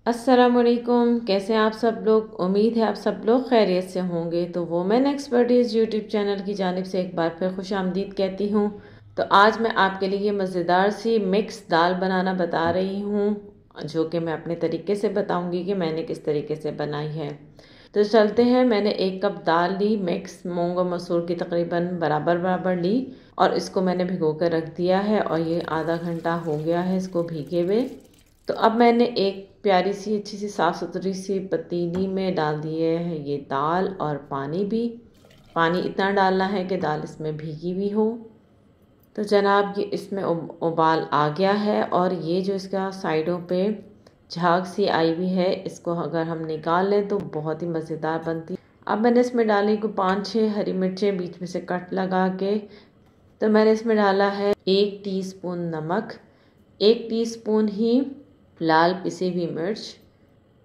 अस्सलामुअलैकुम, कैसे हैं आप सब लोग। उम्मीद है आप सब लोग खैरियत से होंगे। तो वोमेन एक्सपर्टीज़ यूट्यूब चैनल की जानिब से एक बार फिर खुश आमदीद कहती हूँ। तो आज मैं आपके लिए मज़ेदार सी मिक्स दाल बनाना बता रही हूँ, जो कि मैं अपने तरीके से बताऊँगी कि मैंने किस तरीके से बनाई है। तो चलते हैं। मैंने 1 कप दाल ली, मिक्स मूंग और मसूर की तकरीबन बराबर बराबर ली, और इसको मैंने भिगो कर रख दिया है और ये आधा घंटा हो गया है इसको भीगे हुए। तो अब मैंने एक प्यारी सी अच्छी सी साफ़ सुथरी सी पतीली में डाल दिए है ये दाल और पानी भी। पानी इतना डालना है कि दाल इसमें भीगी भी हो। तो जनाब ये इसमें उबाल आ गया है, और ये जो इसका साइडों पे झाग सी आई हुई है, इसको अगर हम निकाल लें तो बहुत ही मज़ेदार बनती। अब मैंने इसमें डाली को 5-6 हरी मिर्चें बीच में से कट लगा के। तो मैंने इसमें डाला है 1 टीस्पून नमक, 1 टीस्पून ही लाल पिसी हुई मिर्च,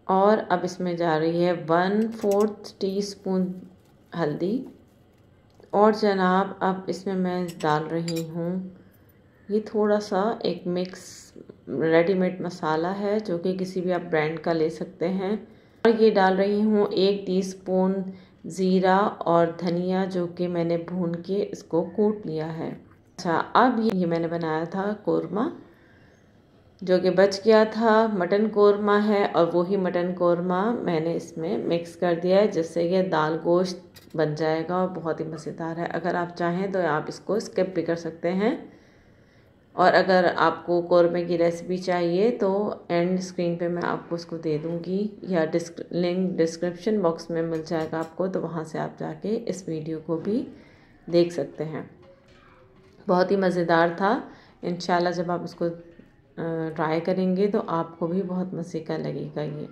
और अब इसमें जा रही है 1/4 टीस्पून हल्दी। और जनाब अब इसमें मैं डाल रही हूँ ये थोड़ा सा एक मिक्स रेडीमेड मसाला है, जो कि किसी भी आप ब्रांड का ले सकते हैं। और ये डाल रही हूँ 1 टीस्पून ज़ीरा और धनिया, जो कि मैंने भून के इसको कूट लिया है। अच्छा, अब ये मैंने बनाया था कोरमा, जो कि बच गया था, मटन कोरमा है, और वही मटन कोरमा मैंने इसमें मिक्स कर दिया है, जिससे ये दाल गोश्त बन जाएगा और बहुत ही मज़ेदार है। अगर आप चाहें तो आप इसको स्किप भी कर सकते हैं। और अगर आपको कोरमे की रेसिपी चाहिए तो एंड स्क्रीन पे मैं आपको उसको दे दूँगी, या लिंक डिस्क्रिप्शन बॉक्स में मिल जाएगा आपको, तो वहाँ से आप जाके इस वीडियो को भी देख सकते हैं। बहुत ही मज़ेदार था। इंशाल्लाह जब आप इसको ट्राई करेंगे तो आपको भी बहुत मज़े का लगेगा ये।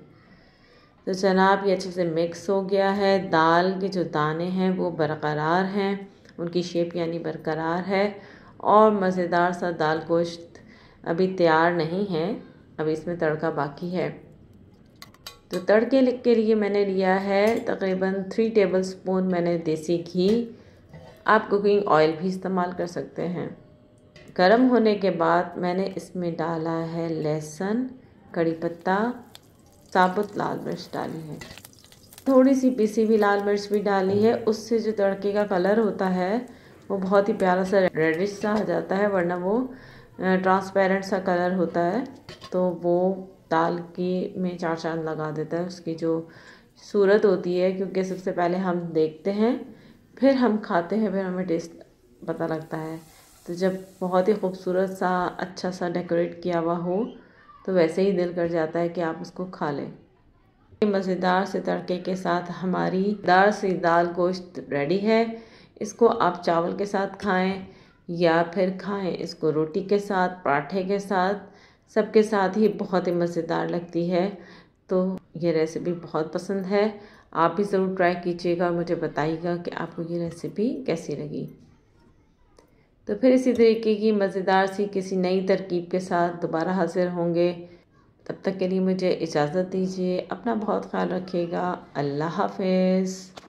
तो जनाब ये अच्छे से मिक्स हो गया है। दाल के जो दाने हैं वो बरकरार हैं, उनकी शेप यानी बरकरार है, और मज़ेदार सा दाल गोश्त अभी तैयार नहीं है, अभी इसमें तड़का बाकी है। तो तड़के के लिए मैंने लिया है तकरीबन 3 टेबलस्पून मैंने देसी घी। आप कुकिंग ऑयल भी इस्तेमाल कर सकते हैं। गरम होने के बाद मैंने इसमें डाला है लहसुन, कड़ी पत्ता, साबुत लाल मिर्च डाली है, थोड़ी सी पिसी हुई लाल मिर्च भी डाली है। उससे जो तड़के का कलर होता है वो बहुत ही प्यारा सा रेडिश सा आ जाता है, वरना वो ट्रांसपेरेंट सा कलर होता है, तो वो दाल की में चार चांद लगा देता है। उसकी जो सूरत होती है, क्योंकि सबसे पहले हम देखते हैं, फिर हम खाते हैं, फिर हमें टेस्ट पता लगता है। तो जब बहुत ही खूबसूरत सा अच्छा सा डेकोरेट किया हुआ हो तो वैसे ही दिल कर जाता है कि आप उसको खा लें। मज़ेदार से तड़के के साथ हमारी दाल सी दाल गोश्त रेडी है। इसको आप चावल के साथ खाएं या फिर खाएं इसको रोटी के साथ, पराठे के साथ, सबके साथ ही बहुत ही मज़ेदार लगती है। तो ये रेसिपी बहुत पसंद है, आप भी ज़रूर ट्राई कीजिएगा और मुझे बताइएगा कि आपको ये रेसिपी कैसी लगी। तो फिर इसी तरीके की मज़ेदार सी किसी नई तरकीब के साथ दोबारा हाजिर होंगे। तब तक के लिए मुझे इजाज़त दीजिए। अपना बहुत ख्याल रखिएगा। अल्लाह हाफ़िज़।